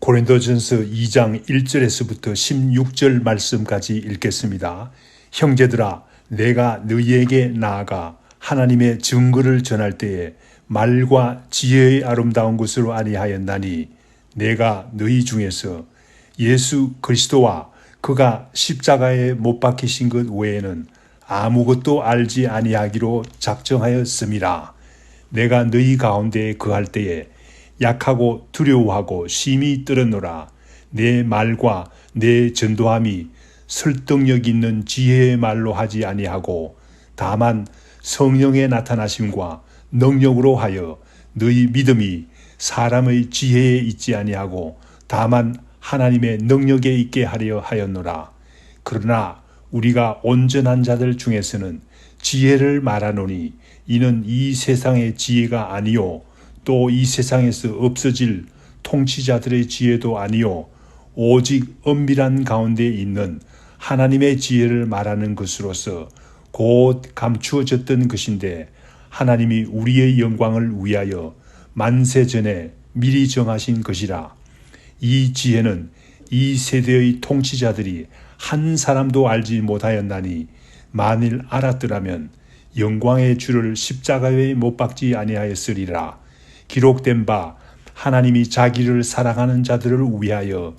고린도전서 2장 1절에서부터 16절 말씀까지 읽겠습니다. 형제들아, 내가 너희에게 나아가 하나님의 증거를 전할 때에 말과 지혜의 아름다운 것으로 아니하였나니 내가 너희 중에서 예수 그리스도와 그가 십자가에 못 박히신 것 외에는 아무것도 알지 아니하기로 작정하였음이라. 내가 너희 가운데 거할 때에 약하고 두려워하고 심히 떨었노라. 내 말과 내 전도함이 설득력 있는 지혜의 말로 하지 아니하고 다만 성령의 나타나심과 능력으로 하여 너희 믿음이 사람의 지혜에 있지 아니하고 다만 하나님의 능력에 있게 하려 하였노라. 그러나 우리가 온전한 자들 중에서는 지혜를 말하노니 이는 이 세상의 지혜가 아니요 또 이 세상에서 없어질 통치자들의 지혜도 아니요 오직 은밀한 가운데 있는 하나님의 지혜를 말하는 것으로서 곧 감추어졌던 것인데 하나님이 우리의 영광을 위하여 만세 전에 미리 정하신 것이라. 이 지혜는 이 세대의 통치자들이 한 사람도 알지 못하였나니 만일 알았더라면 영광의 주를 십자가에 못 박지 아니하였으리라. 기록된 바 하나님이 자기를 사랑하는 자들을 위하여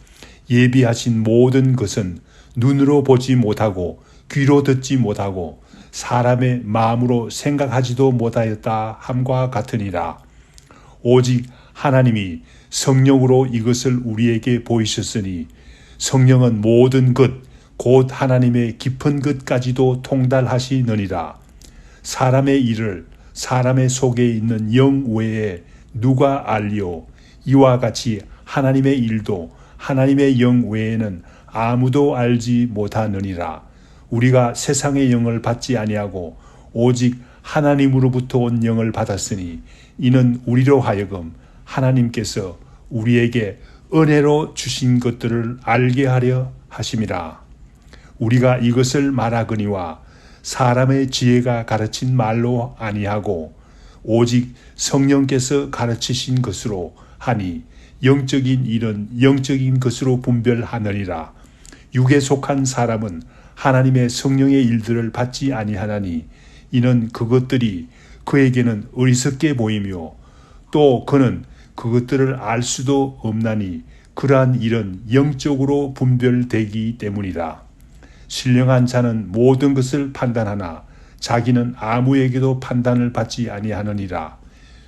예비하신 모든 것은 눈으로 보지 못하고 귀로 듣지 못하고 사람의 마음으로 생각하지도 못하였다 함과 같으니라. 오직 하나님이 성령으로 이것을 우리에게 보이셨으니 성령은 모든 것 곧 하나님의 깊은 것까지도 통달하시느니라. 사람의 일을 사람의 속에 있는 영 외에 누가 알리오? 이와 같이 하나님의 일도 하나님의 영 외에는 아무도 알지 못하느니라. 우리가 세상의 영을 받지 아니하고 오직 하나님으로부터 온 영을 받았으니 이는 우리로 하여금 하나님께서 우리에게 은혜로 주신 것들을 알게 하려 하심이라. 우리가 이것을 말하거니와 사람의 지혜가 가르친 말로 아니하고 오직 성령께서 가르치신 것으로 하니 영적인 일은 영적인 것으로 분별하느니라. 육에 속한 사람은 하나님의 성령의 일들을 받지 아니하나니 이는 그것들이 그에게는 어리석게 보이며 또 그는 그것들을 알 수도 없나니 그러한 일은 영적으로 분별되기 때문이라. 신령한 자는 모든 것을 판단하나 자기는 아무에게도 판단을 받지 아니하느니라.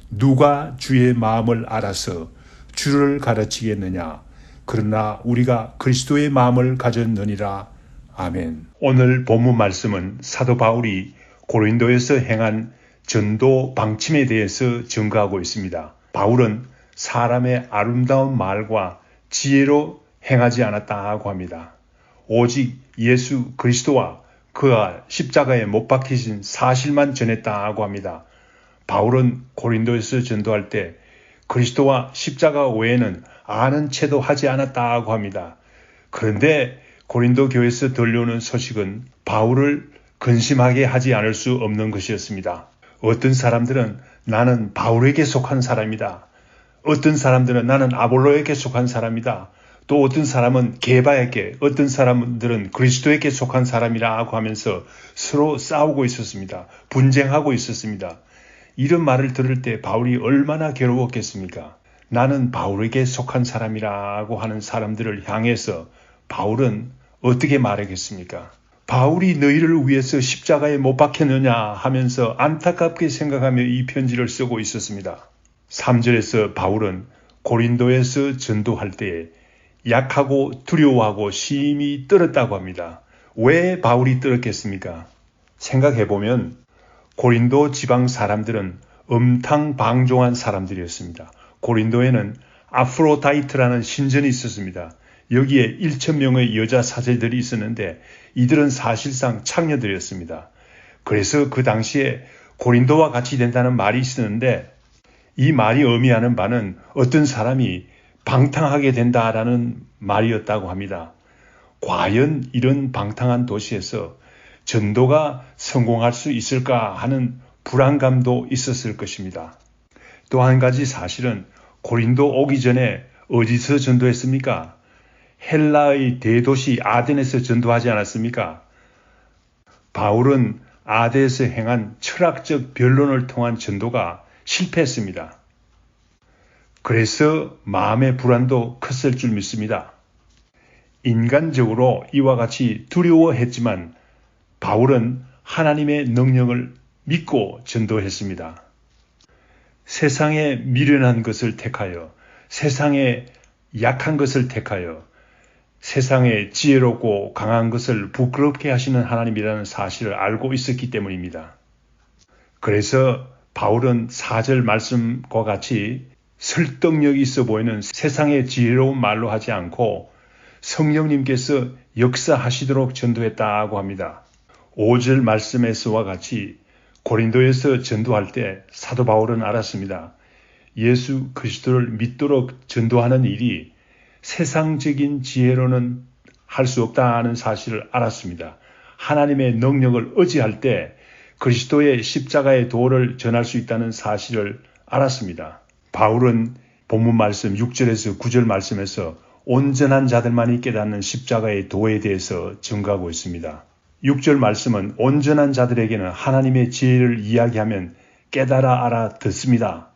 누가 주의 마음을 알아서 주를 가르치겠느냐? 그러나 우리가 그리스도의 마음을 가졌느니라. 아멘. 오늘 본문 말씀은 사도 바울이 고린도에서 행한 전도 방침에 대해서 증거하고 있습니다. 바울은 사람의 아름다운 말과 지혜로 행하지 않았다고 합니다. 오직 예수 그리스도와 그가 십자가에 못 박히신 사실만 전했다고 합니다. 바울은 고린도에서 전도할 때 그리스도와 십자가 외에는 아는 채도 하지 않았다고 합니다. 그런데 고린도 교회에서 들려오는 소식은 바울을 근심하게 하지 않을 수 없는 것이었습니다. 어떤 사람들은 나는 바울에게 속한 사람이다. 어떤 사람들은 나는 아볼로에게 속한 사람이다. 또 어떤 사람은 게바에게, 어떤 사람들은 그리스도에게 속한 사람이라고 하면서 서로 싸우고 있었습니다. 분쟁하고 있었습니다. 이런 말을 들을 때 바울이 얼마나 괴로웠겠습니까? 나는 바울에게 속한 사람이라고 하는 사람들을 향해서 바울은 어떻게 말하겠습니까? 바울이 너희를 위해서 십자가에 못 박혔느냐 하면서 안타깝게 생각하며 이 편지를 쓰고 있었습니다. 3절에서 바울은 고린도에서 전도할 때에 약하고 두려워하고 심히 떨었다고 합니다. 왜 바울이 떨었겠습니까? 생각해보면 고린도 지방 사람들은 음탕방종한 사람들이었습니다. 고린도에는 아프로다이트라는 신전이 있었습니다. 여기에 1,000명의 여자 사제들이 있었는데 이들은 사실상 창녀들이었습니다. 그래서 그 당시에 고린도와 같이 된다는 말이 있었는데 이 말이 의미하는 바는 어떤 사람이 방탕하게 된다라는 말이었다고 합니다. 과연 이런 방탕한 도시에서 전도가 성공할 수 있을까 하는 불안감도 있었을 것입니다. 또 한 가지 사실은 고린도 오기 전에 어디서 전도했습니까? 헬라의 대도시 아덴에서 전도하지 않았습니까? 바울은 아덴에서 행한 철학적 변론을 통한 전도가 실패했습니다. 그래서 마음의 불안도 컸을 줄 믿습니다. 인간적으로 이와 같이 두려워했지만 바울은 하나님의 능력을 믿고 전도했습니다. 세상에 미련한 것을 택하여, 세상에 약한 것을 택하여, 세상에 지혜롭고 강한 것을 부끄럽게 하시는 하나님이라는 사실을 알고 있었기 때문입니다. 그래서 바울은 4절 말씀과 같이 설득력 있어 보이는 세상의 지혜로운 말로 하지 않고 성령님께서 역사하시도록 전도했다고 합니다. 5절 말씀에서와 같이 고린도에서 전도할 때 사도 바울은 알았습니다. 예수 그리스도를 믿도록 전도하는 일이 세상적인 지혜로는 할 수 없다는 사실을 알았습니다. 하나님의 능력을 의지할 때 그리스도의 십자가의 도를 전할 수 있다는 사실을 알았습니다. 바울은 본문 말씀 6절에서 9절 말씀에서 온전한 자들만이 깨닫는 십자가의 도에 대해서 증거하고 있습니다. 6절 말씀은 온전한 자들에게는 하나님의 지혜를 이야기하면 깨달아 알아듣습니다.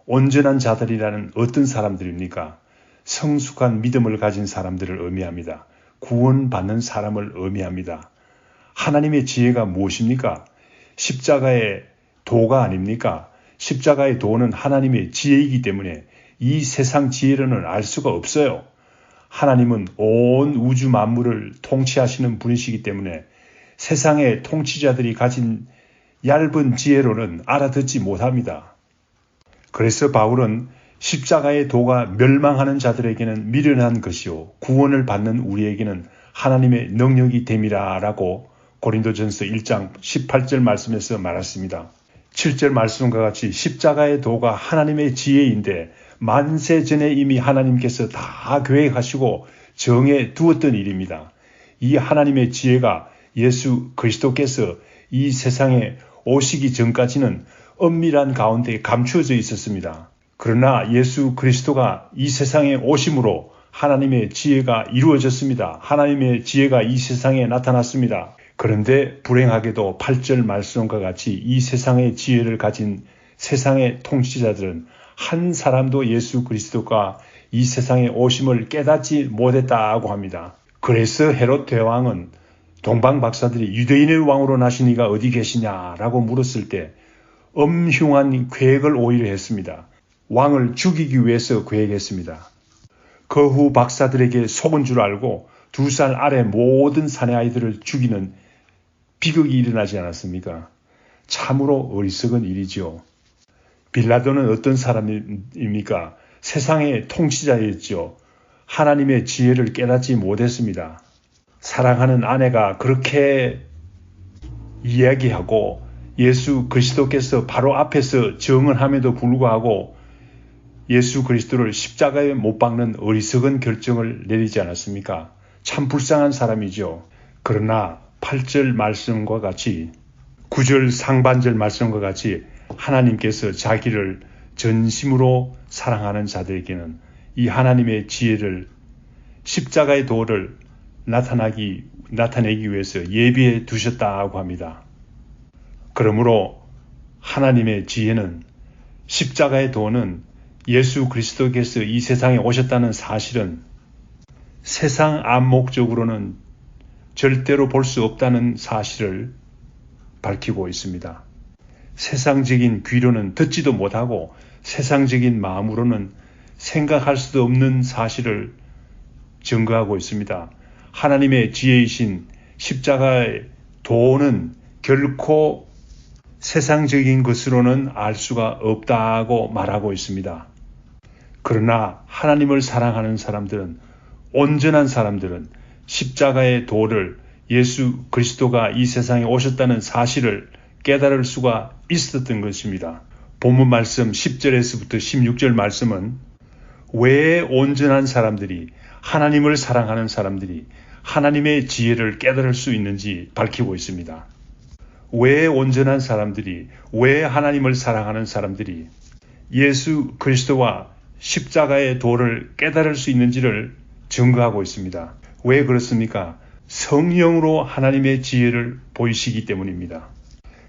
온전한 자들이라는 어떤 사람들입니까? 성숙한 믿음을 가진 사람들을 의미합니다. 구원받는 사람을 의미합니다. 하나님의 지혜가 무엇입니까? 십자가의 도가 아닙니까? 십자가의 도는 하나님의 지혜이기 때문에 이 세상 지혜로는 알 수가 없어요. 하나님은 온 우주 만물을 통치하시는 분이시기 때문에 세상의 통치자들이 가진 얇은 지혜로는 알아듣지 못합니다. 그래서 바울은 십자가의 도가 멸망하는 자들에게는 미련한 것이요 구원을 받는 우리에게는 하나님의 능력이 됨이라 라고 고린도전서 1장 18절 말씀에서 말했습니다. 7절 말씀과 같이 십자가의 도가 하나님의 지혜인데 만세 전에 이미 하나님께서 다 계획하시고 정해 두었던 일입니다. 이 하나님의 지혜가 예수 그리스도께서 이 세상에 오시기 전까지는 엄밀한 가운데 감추어져 있었습니다. 그러나 예수 그리스도가 이 세상에 오심으로 하나님의 지혜가 이루어졌습니다. 하나님의 지혜가 이 세상에 나타났습니다. 그런데 불행하게도 8절 말씀과 같이 이 세상의 지혜를 가진 세상의 통치자들은 한 사람도 예수 그리스도가 이 세상에 오심을 깨닫지 못했다고 합니다. 그래서 헤롯 대왕은 동방 박사들이 유대인의 왕으로 나신 이가 어디 계시냐라고 물었을 때 엄흉한 계획을 오히려 했습니다. 왕을 죽이기 위해서 계획했습니다. 그 후 박사들에게 속은 줄 알고 2살 아래 모든 사내 아이들을 죽이는 비극이 일어나지 않았습니까? 참으로 어리석은 일이죠. 빌라도는 어떤 사람입니까? 세상의 통치자였죠. 하나님의 지혜를 깨닫지 못했습니다. 사랑하는 아내가 그렇게 이야기하고 예수 그리스도께서 바로 앞에서 증언함에도 불구하고 예수 그리스도를 십자가에 못 박는 어리석은 결정을 내리지 않았습니까? 참 불쌍한 사람이죠. 그러나 8절 말씀과 같이 9절 상반절 말씀과 같이 하나님께서 자기를 전심으로 사랑하는 자들에게는 이 하나님의 지혜를 십자가의 도를 나타내기 위해서 예비해 두셨다고 합니다. 그러므로 하나님의 지혜는 십자가의 도는 예수 그리스도께서 이 세상에 오셨다는 사실은 세상 안목적으로는 절대로 볼 수 없다는 사실을 밝히고 있습니다. 세상적인 귀로는 듣지도 못하고 세상적인 마음으로는 생각할 수도 없는 사실을 증거하고 있습니다. 하나님의 지혜이신 십자가의 도는 결코 세상적인 것으로는 알 수가 없다고 말하고 있습니다. 그러나 하나님을 사랑하는 사람들은, 온전한 사람들은 십자가의 도를 예수 그리스도가 이 세상에 오셨다는 사실을 깨달을 수가 있었던 것입니다. 본문 말씀 10절에서부터 16절 말씀은 왜 온전한 사람들이, 하나님을 사랑하는 사람들이 하나님의 지혜를 깨달을 수 있는지 밝히고 있습니다. 왜 온전한 사람들이, 왜 하나님을 사랑하는 사람들이 예수 그리스도와 십자가의 도를 깨달을 수 있는지를 증거하고 있습니다. 왜 그렇습니까? 성령으로 하나님의 지혜를 보이시기 때문입니다.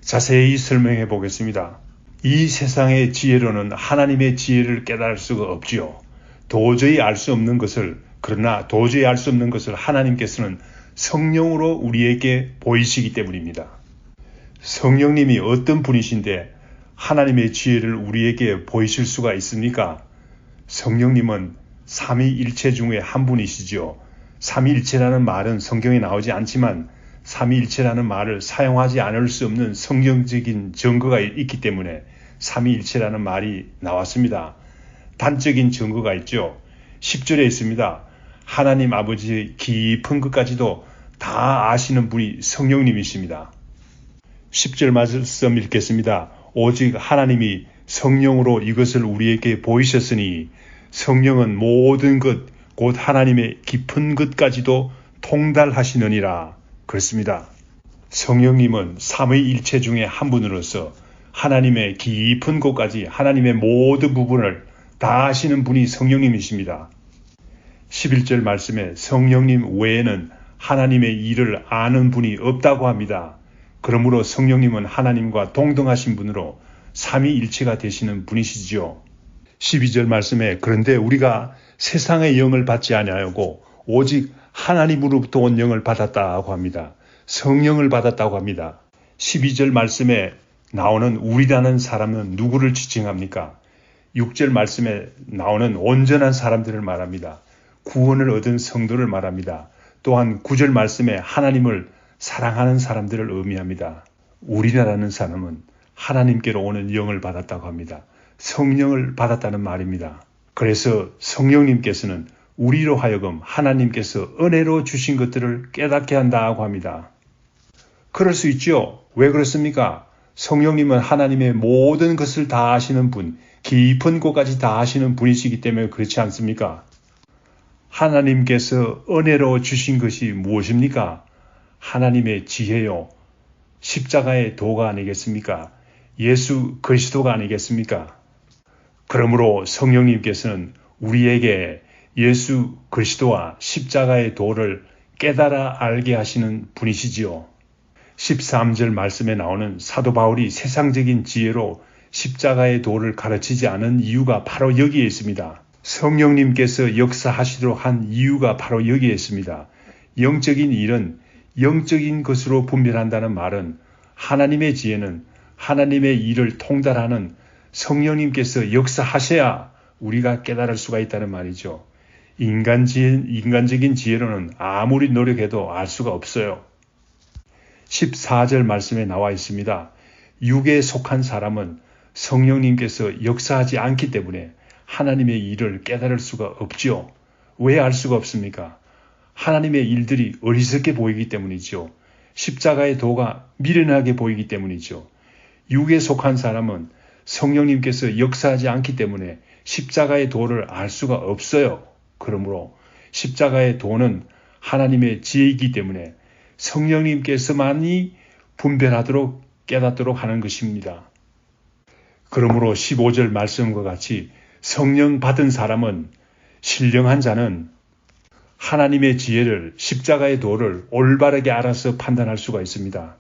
자세히 설명해 보겠습니다. 이 세상의 지혜로는 하나님의 지혜를 깨달을 수가 없지요. 도저히 알 수 없는 것을, 그러나 도저히 알 수 없는 것을 하나님께서는 성령으로 우리에게 보이시기 때문입니다. 성령님이 어떤 분이신데 하나님의 지혜를 우리에게 보이실 수가 있습니까? 성령님은 삼위일체 중에 한 분이시죠. 삼위일체라는 말은 성경에 나오지 않지만 삼위일체라는 말을 사용하지 않을 수 없는 성경적인 증거가 있기 때문에 삼위일체라는 말이 나왔습니다. 단적인 증거가 있죠. 10절에 있습니다. 하나님 아버지의 깊은 것까지도 다 아시는 분이 성령님이십니다. 10절 말씀 읽겠습니다. 오직 하나님이 성령으로 이것을 우리에게 보이셨으니 성령은 모든 것, 곧 하나님의 깊은 것까지도 통달하시느니라. 그렇습니다. 성령님은 삼위일체 중에 한 분으로서 하나님의 깊은 곳까지 하나님의 모든 부분을 다 아시는 분이 성령님이십니다. 11절 말씀에 성령님 외에는 하나님의 일을 아는 분이 없다고 합니다. 그러므로 성령님은 하나님과 동등하신 분으로 삼위일체가 되시는 분이시죠. 12절 말씀에 그런데 우리가 세상의 영을 받지 아니하고 오직 하나님으로부터 온 영을 받았다고 합니다. 성령을 받았다고 합니다. 12절 말씀에 나오는 우리라는 사람은 누구를 지칭합니까? 6절 말씀에 나오는 온전한 사람들을 말합니다. 구원을 얻은 성도를 말합니다. 또한 9절 말씀에 하나님을 사랑하는 사람들을 의미합니다. 우리라는 사람은 하나님께로 오는 영을 받았다고 합니다. 성령을 받았다는 말입니다. 그래서 성령님께서는 우리로 하여금 하나님께서 은혜로 주신 것들을 깨닫게 한다고 합니다. 그럴 수 있죠. 왜 그렇습니까? 성령님은 하나님의 모든 것을 다 아시는 분, 깊은 곳까지 다 아시는 분이시기 때문에 그렇지 않습니까? 하나님께서 은혜로 주신 것이 무엇입니까? 하나님의 지혜요. 십자가의 도가 아니겠습니까? 예수 그리스도가 아니겠습니까? 그러므로 성령님께서는 우리에게 예수 그리스도와 십자가의 도를 깨달아 알게 하시는 분이시지요. 13절 말씀에 나오는 사도 바울이 세상적인 지혜로 십자가의 도를 가르치지 않은 이유가 바로 여기에 있습니다. 성령님께서 역사하시도록 한 이유가 바로 여기에 있습니다. 영적인 일은 영적인 것으로 분별한다는 말은 하나님의 지혜는 하나님의 일을 통달하는 성령님께서 역사하셔야 우리가 깨달을 수가 있다는 말이죠. 인간적인 지혜로는 아무리 노력해도 알 수가 없어요. 14절 말씀에 나와 있습니다. 육에 속한 사람은 성령님께서 역사하지 않기 때문에 하나님의 일을 깨달을 수가 없지요. 왜 알 수가 없습니까? 하나님의 일들이 어리석게 보이기 때문이죠. 십자가의 도가 미련하게 보이기 때문이죠. 육에 속한 사람은 성령님께서 역사하지 않기 때문에 십자가의 도를 알 수가 없어요. 그러므로 십자가의 도는 하나님의 지혜이기 때문에 성령님께서만이 분별하도록 깨닫도록 하는 것입니다. 그러므로 15절 말씀과 같이 성령 받은 사람은, 신령한 자는 하나님의 지혜를, 십자가의 도를 올바르게 알아서 판단할 수가 있습니다.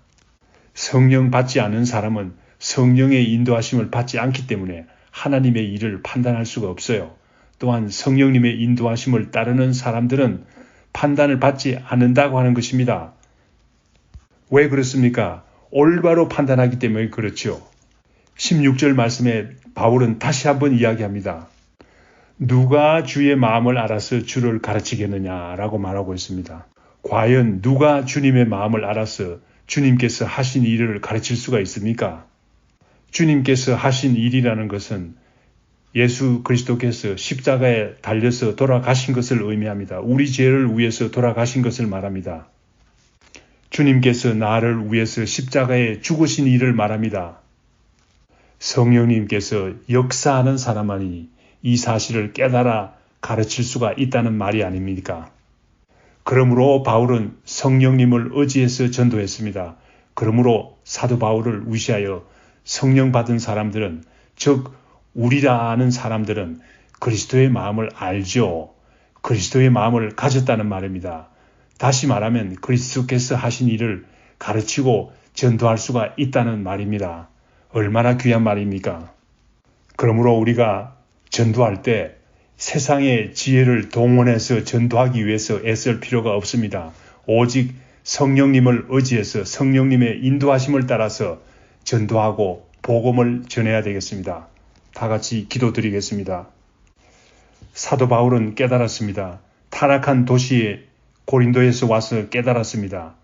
성령 받지 않은 사람은 성령의 인도하심을 받지 않기 때문에 하나님의 일을 판단할 수가 없어요. 또한 성령님의 인도하심을 따르는 사람들은 판단을 받지 않는다고 하는 것입니다. 왜 그렇습니까? 올바로 판단하기 때문에 그렇죠. 16절 말씀에 바울은 다시 한번 이야기합니다. 누가 주의 마음을 알아서 주를 가르치겠느냐라고 말하고 있습니다. 과연 누가 주님의 마음을 알아서 주님께서 하신 일을 가르칠 수가 있습니까? 주님께서 하신 일이라는 것은 예수 그리스도께서 십자가에 달려서 돌아가신 것을 의미합니다. 우리 죄를 위해서 돌아가신 것을 말합니다. 주님께서 나를 위해서 십자가에 죽으신 일을 말합니다. 성령님께서 역사하는 사람만이 이 사실을 깨달아 가르칠 수가 있다는 말이 아닙니까? 그러므로 바울은 성령님을 의지해서 전도했습니다. 그러므로 사도 바울을 위시하여 성령 받은 사람들은, 즉 우리라 아는 사람들은 그리스도의 마음을 알죠. 그리스도의 마음을 가졌다는 말입니다. 다시 말하면 그리스도께서 하신 일을 가르치고 전도할 수가 있다는 말입니다. 얼마나 귀한 말입니까? 그러므로 우리가 전도할 때 세상의 지혜를 동원해서 전도하기 위해서 애쓸 필요가 없습니다. 오직 성령님을 의지해서 성령님의 인도하심을 따라서 전도하고 복음을 전해야 되겠습니다. 다 같이 기도드리겠습니다. 사도 바울은 깨달았습니다. 타락한 도시에 고린도에서 와서 깨달았습니다.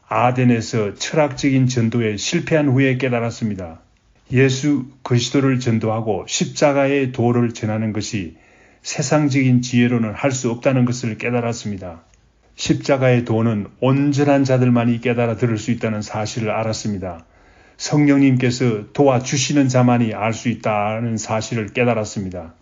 아덴에서 철학적인 전도에 실패한 후에 깨달았습니다. 예수 그리스도를 전도하고 십자가의 도를 전하는 것이 세상적인 지혜로는 할 수 없다는 것을 깨달았습니다. 십자가의 도는 온전한 자들만이 깨달아 들을 수 있다는 사실을 알았습니다. 성령님께서 도와주시는 자만이 알 수 있다는 사실을 깨달았습니다.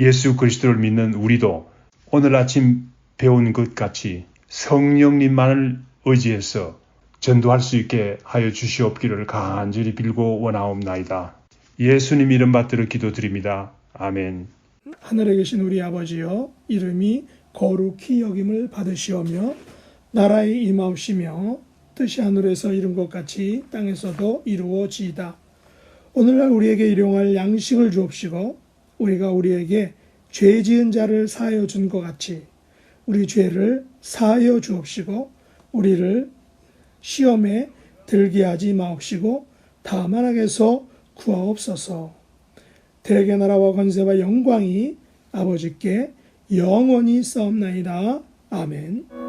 예수 그리스도를 믿는 우리도 오늘 아침 배운 것 같이 성령님만을 의지해서 전도할 수 있게 하여 주시옵기를 간절히 빌고 원하옵나이다. 예수님 이름 받들어 기도드립니다. 아멘. 하늘에 계신 우리 아버지여, 이름이 거룩히 여김을 받으시오며 나라의 임하옵시며 뜻이 하늘에서 이룬 것 같이 땅에서도 이루어지이다. 오늘날 우리에게 일용할 양식을 주옵시고 우리가 우리에게 죄 지은 자를 사하여 준 것 같이 우리 죄를 사하여 주옵시고 우리를 시험에 들게 하지 마옵시고 다만 악에서 구하옵소서. 대개 나라와 권세와 영광이 아버지께 영원히 싸움나이다. 아멘.